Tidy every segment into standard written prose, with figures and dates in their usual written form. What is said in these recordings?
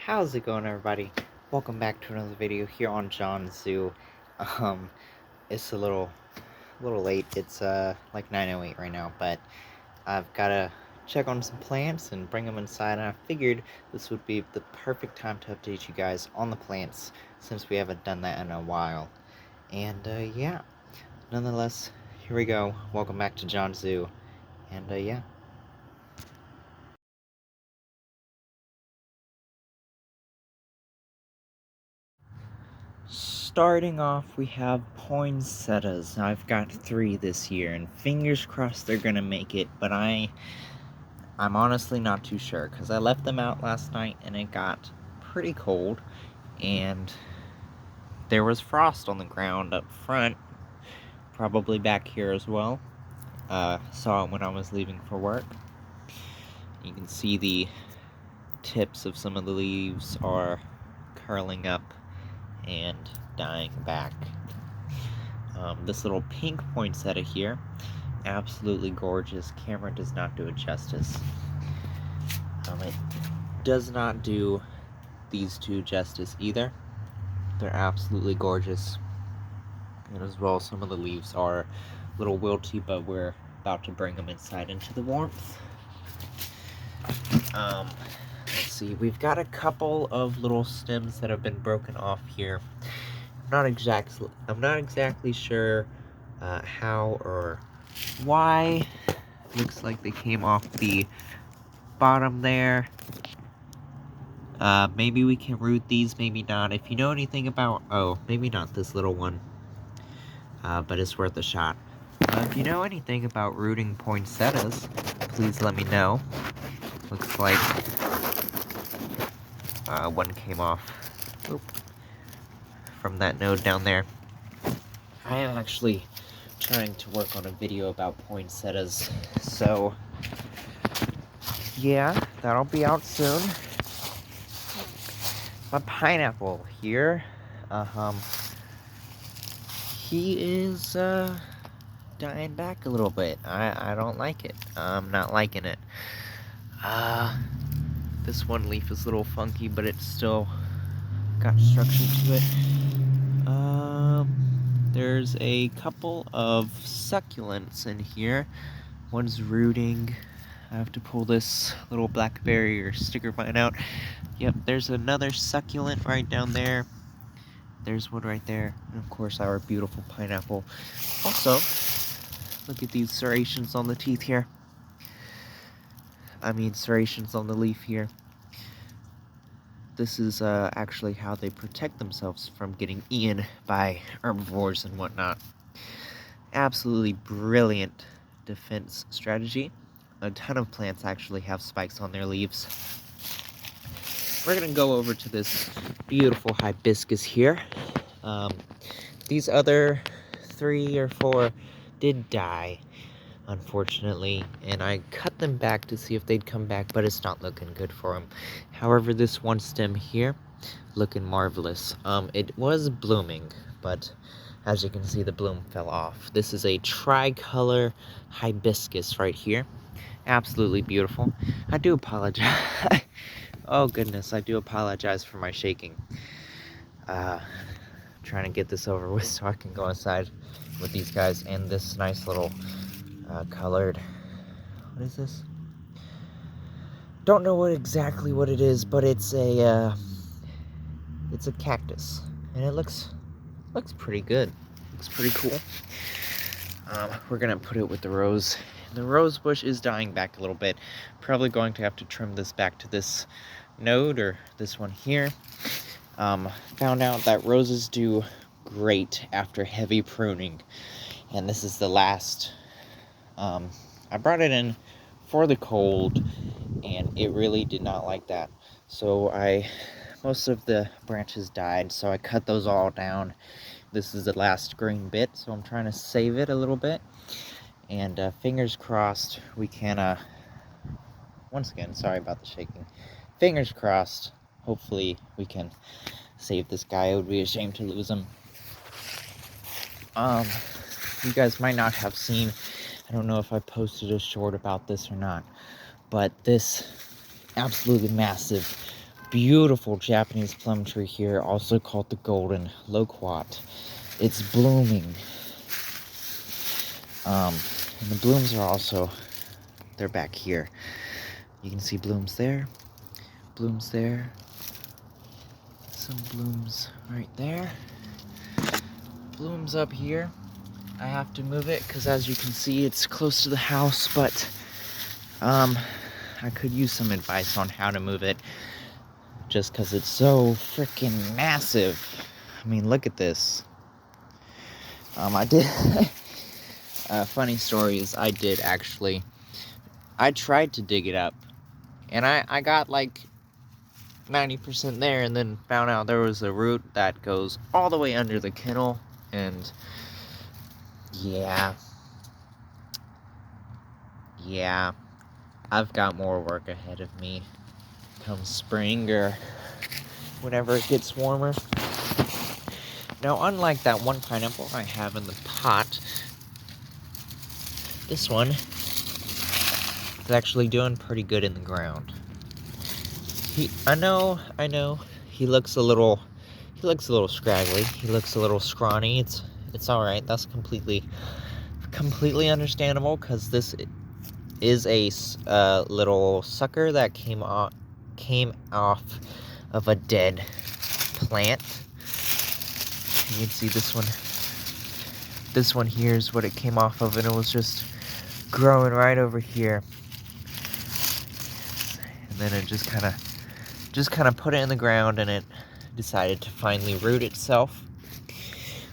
How's it going, everybody? Welcome back to another video here on John Zoo. Um, it's a little late. It's like 9:08 right now, but I've gotta check on some plants and bring them inside, and I figured this would be the perfect time to update you guys on the plants since we haven't done that in a while. And yeah, nonetheless, here we go. Welcome back to John Zoo, and yeah. Starting off, we have poinsettias. I've got 3 this year, and fingers crossed they're gonna make it, but I'm honestly not too sure, because I left them out last night, and it got pretty cold, and there was frost on the ground up front, probably back here as well. Saw it when I was leaving for work. You can see the tips of some of the leaves are curling up and dying back. This little pink poinsettia here, absolutely gorgeous. Camera does not do it justice. It does not do these 2 justice either. They're absolutely gorgeous. And as well, some of the leaves are a little wilty, but we're about to bring them inside into the warmth. Let's see, we've got a couple of little stems that have been broken off here. I'm not exactly sure how or why. Looks like they came off the bottom there. Maybe we can root these, maybe not. If you know anything about, maybe not this little one, but it's worth a shot. If you know anything about rooting poinsettias, please let me know. Looks like one came off from that node down there. I am actually trying to work on a video about poinsettias, so yeah, that'll be out soon. My pineapple here, he is dying back a little bit. I don't like it. I'm not liking it. This one leaf is a little funky, but it's still got structure to it. There's a couple of succulents in here. One's rooting. I have to pull this little blackberry or sticker vine out. Yep, there's another succulent right down there. There's one right there. And of course, our beautiful pineapple. Also, look at these serrations on the teeth here. Serrations on the leaf here. This is actually how they protect themselves from getting eaten by herbivores and whatnot. Absolutely brilliant defense strategy. A ton of plants actually have spikes on their leaves. We're gonna go over to this beautiful hibiscus here. These other 3 or 4 did die, unfortunately, and I cut them back to see if they'd come back, but it's not looking good for them. However, this one stem here, looking marvelous. It was blooming, but as you can see, the bloom fell off. This is a tricolor hibiscus right here. Absolutely beautiful. I do apologize. Oh goodness, I do apologize for my shaking. Trying to get this over with so I can go inside with these guys and this nice little colored, what is this? Don't know exactly what it is, but it's a cactus, and it looks pretty good. Looks pretty cool. We're gonna put it with the rose. The rose bush is dying back a little bit. Probably going to have to trim this back to this node or this one here. Found out that roses do great after heavy pruning, and this is the last. I brought it in for the cold, and it really did not like that. So most of the branches died, so I cut those all down. This is the last green bit, so I'm trying to save it a little bit. And fingers crossed we can, once again, sorry about the shaking. Fingers crossed, hopefully we can save this guy. It would be a shame to lose him. You guys might not have seen, I don't know if I posted a short about this or not, but this absolutely massive beautiful Japanese plum tree here, also called the golden loquat. It's blooming. And the blooms are also, they're back here. You can see blooms there, some blooms right there, blooms up here. I have to move it because, as you can see, it's close to the house, but I could use some advice on how to move it just because it's so freaking massive. I mean, look at this. I did funny story is I tried to dig it up, and I got like 90% there, and then found out there was a root that goes all the way under the kennel, and yeah, I've got more work ahead of me come spring or whenever it gets warmer. Now, unlike that one pineapple I have in the pot, this one is actually doing pretty good in the ground. I know, he looks a little scraggly. He looks a little scrawny. It's all right. That's completely understandable, because this is a little sucker that came off of a dead plant. You can see this one. This one here is what it came off of, and it was just growing right over here. And then it just kind of put it in the ground, and it decided to finally root itself,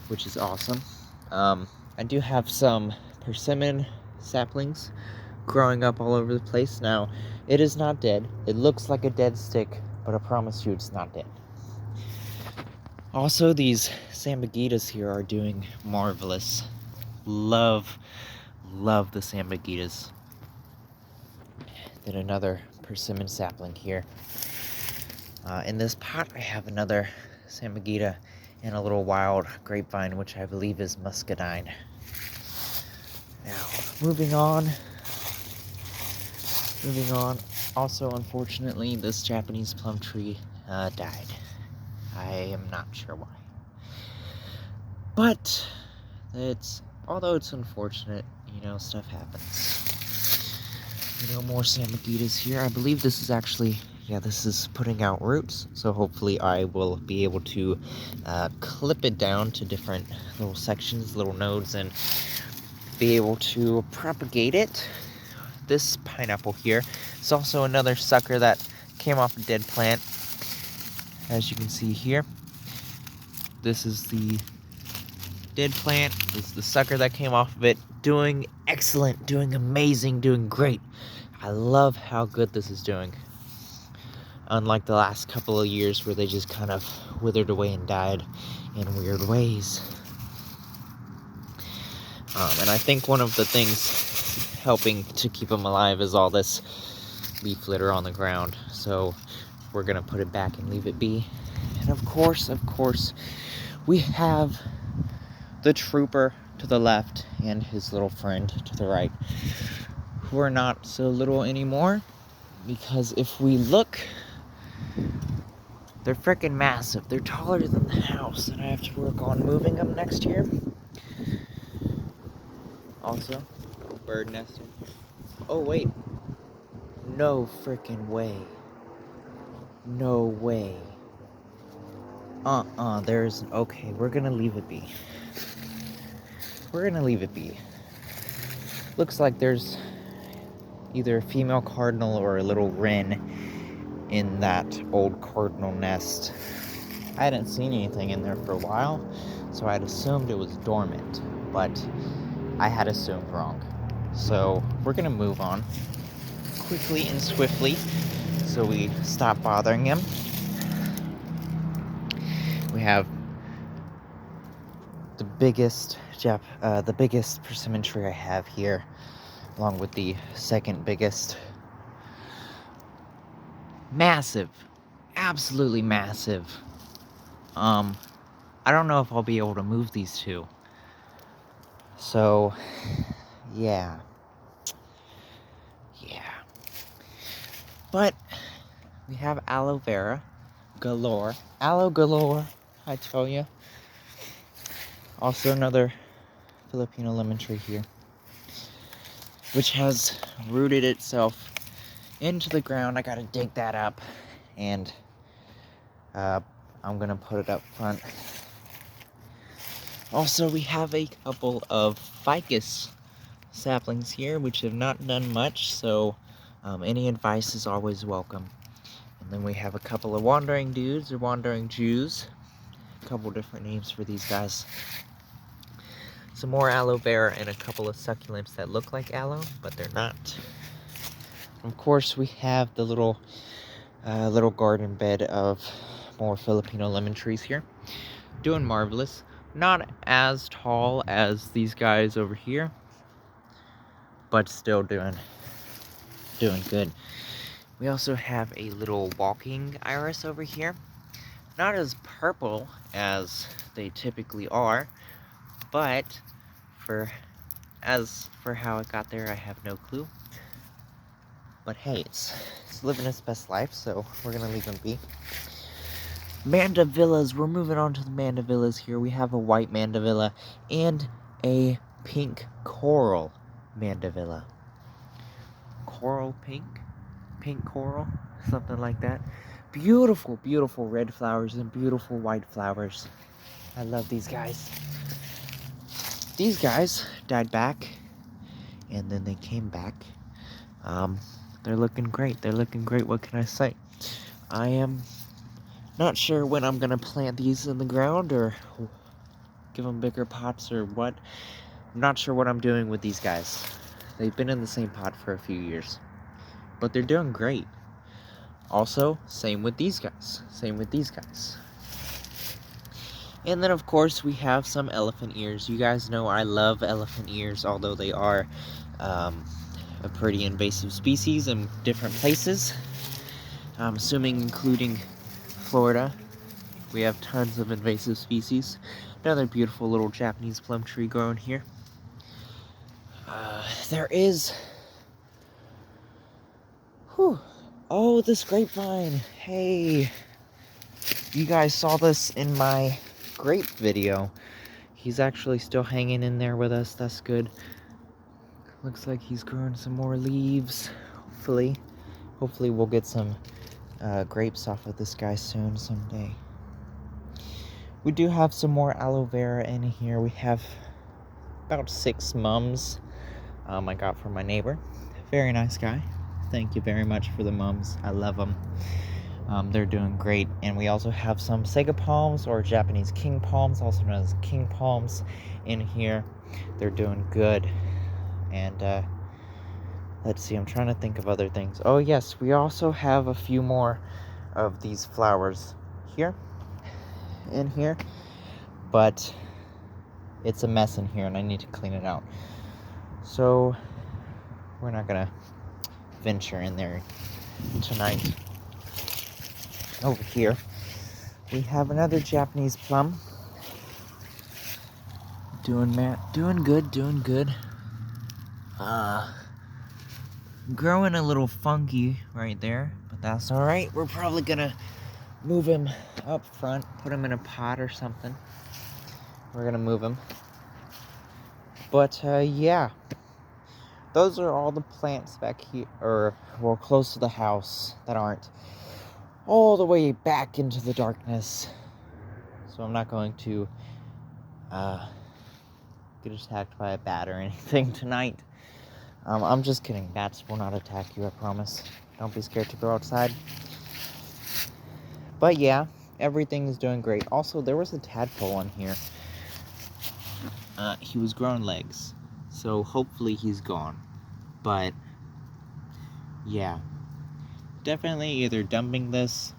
which is awesome. I do have some persimmon saplings growing up all over the place. Now, it is not dead. It looks like a dead stick, but I promise you it's not dead. Also, these Sambucetas here are doing marvelous. Love the Sambucetas. Then another persimmon sapling here. In this pot, I have another Sambuceta and a little wild grapevine, which I believe is muscadine. Now, moving on. Also, unfortunately, this Japanese plum tree died. I am not sure why. But although it's unfortunate, stuff happens. More Sambucetas here. I believe this is actually, this is putting out roots. So hopefully I will be able to clip it down to different little sections, little nodes, and be able to propagate it. This pineapple here is also another sucker that came off a dead plant. As you can see here, this is the dead plant. This is the sucker that came off of it. Doing excellent, doing amazing, doing great. I love how good this is doing. Unlike the last couple of years where they just kind of withered away and died in weird ways. And I think one of the things helping to keep them alive is all this leaf litter on the ground. So we're gonna put it back and leave it be. And of course, we have the trooper to the left and his little friend to the right, who are not so little anymore, because if we look, they're freaking massive. They're taller than the house, and I have to work on moving them next year. Also, bird nesting. Oh wait, no freaking way. No way. Okay, we're gonna leave it be. Looks like there's either a female cardinal or a little wren in that old cardinal nest. I hadn't seen anything in there for a while, so I'd assumed it was dormant, but I had assumed wrong. So we're gonna move on quickly and swiftly so we stop bothering him. We have the biggest persimmon tree I have here, along with the second biggest. Massive, absolutely massive. I don't know if I'll be able to move these two. So, yeah. But we have aloe vera galore. Aloe galore, I tell you. Also another Filipino lemon tree here, which has rooted itself into the ground. I gotta dig that up, and I'm gonna put it up front. Also, we have a couple of ficus saplings here, which have not done much, so any advice is always welcome. And then we have a couple of wandering dudes, or wandering Jews. A couple different names for these guys. Some more aloe vera and a couple of succulents that look like aloe, but they're not. Of course, we have the little garden bed of more Filipino lemon trees here. Doing marvelous. Not as tall as these guys over here, but still doing good. We also have a little walking iris over here. Not as purple as they typically are, but as for how it got there, I have no clue. But hey, it's living its best life, so we're gonna leave him be. Mandavillas, we're moving on to the mandavillas here. We have a white mandavilla and a pink coral mandavilla. Coral pink? Pink coral? Something like that. Beautiful, beautiful red flowers and beautiful white flowers. I love these guys. These guys died back, and then they came back. They're looking great. They're looking great. What can I say? I am not sure when I'm gonna plant these in the ground or give them bigger pots or what. I'm not sure what I'm doing with these guys. They've been in the same pot for a few years, but they're doing great. Also, same with these guys. Same with these guys. And then, of course, we have some elephant ears. You guys know I love elephant ears, although they are a pretty invasive species in different places. I'm assuming including Florida. We have tons of invasive species. Another beautiful little Japanese plum tree growing here. There is... Oh, this grapevine. Hey. You guys saw this in my grape video. He's actually still hanging in there with us. That's good. Looks like he's growing some more leaves. Hopefully we'll get some grapes off of this guy soon, someday. We do have some more aloe vera in here. We have about 6 mums I got from my neighbor. Very nice guy. Thank you very much for the mums. I love them. They're doing great. And we also have some Sega palms, or Japanese king palms, also known as king palms, in here. They're doing good. And let's see, I'm trying to think of other things. Oh yes, we also have a few more of these flowers in here, but it's a mess in here and I need to clean it out. So we're not gonna venture in there tonight. Over here we have another Japanese plum. Doing good. Growing a little funky right there, but that's all right. We're probably gonna move him up front, put him in a pot or something. We're gonna move him. But yeah, those are all the plants back here, or well, close to the house, that aren't all the way back into the darkness. So I'm not going to get attacked by a bat or anything tonight. I'm just kidding. Bats will not attack you, I promise. Don't be scared to go outside. But yeah, everything is doing great. Also, there was a tadpole in here. He was growing legs, so hopefully he's gone. But yeah, definitely either dumping this.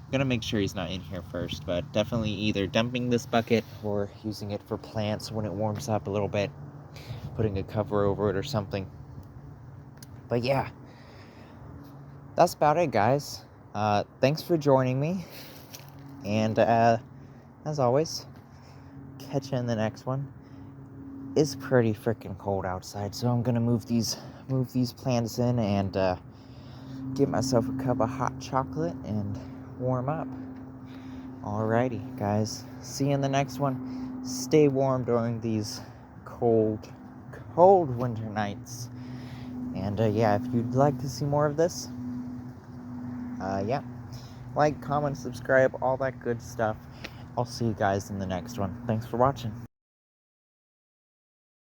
I'm gonna make sure he's not in here first, but definitely either dumping this bucket or using it for plants when it warms up a little bit, putting a cover over it or something. But yeah, that's about it, guys. Thanks for joining me, and as always, catch you in the next one. It's pretty freaking cold outside, so I'm gonna move these plants in and get myself a cup of hot chocolate and warm up. Alrighty, guys. See you in the next one. Stay warm during these cold winter nights. And yeah, if you'd like to see more of this, yeah, like, comment, subscribe, all that good stuff. I'll see you guys in the next one. Thanks for watching.